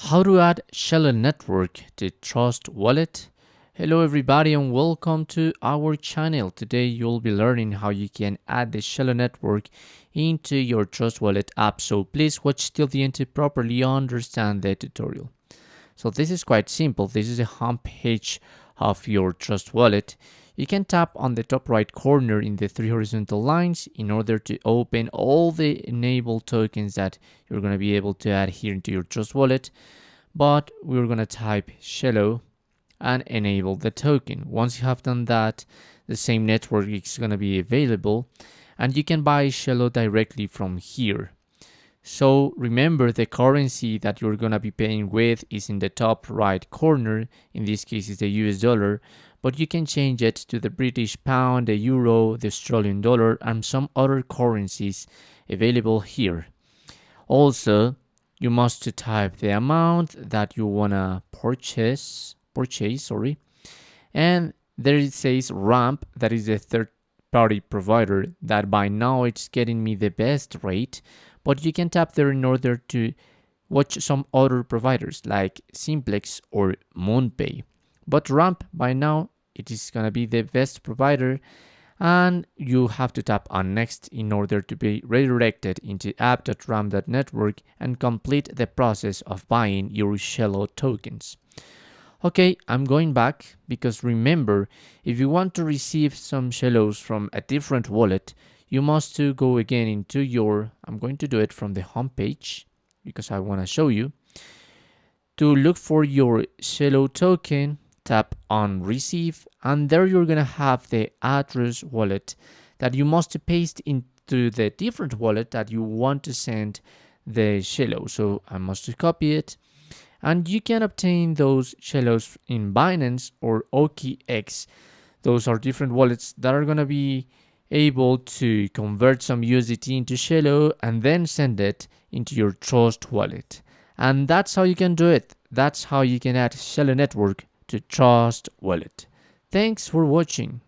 How to add Celo Network to Trust Wallet? Hello everybody and welcome to our channel. Today you'll be learning how you can add the Celo Network into your Trust Wallet app. So please watch till the end to properly understand the tutorial. So this is quite simple. This is a home page of your Trust Wallet. You can tap on the top right corner in the three horizontal lines in order to open all the enabled tokens that you're going to be able to add here into your Trust Wallet. But we're going to type Celo and enable the token. Once you have done that, the same network is going to be available and you can buy Celo directly from here. So remember, the currency that you're going to be paying with is in the top right corner. In this case, it's the US dollar, but you can change it to the British pound, the euro, the Australian dollar, and some other currencies available here. Also, you must type the amount that you want to purchase, and there it says Ramp, that is a third-party provider that by now it's getting me the best rate, but you can tap there in order to watch some other providers like Simplex or MoonPay. But Ramp by now it is gonna be the best provider, and you have to tap on next in order to be redirected into app.ramp.network and complete the process of buying your Celo tokens. Okay, I'm going back because remember, if you want to receive some Celos from a different wallet, you must to go again into your, I'm going to do it from the home page because I want to show you. To look for your Celo token, tap on receive, and there you're going to have the address wallet that you must paste into the different wallet that you want to send the Celo. So I must copy it. And you can obtain those Celos in Binance or OKX. Those are different wallets that are going to be able to convert some USDT into Celo and then send it into your Trust Wallet. And that's how you can do it. That's how you can add Celo Network to Trust Wallet. Thanks for watching.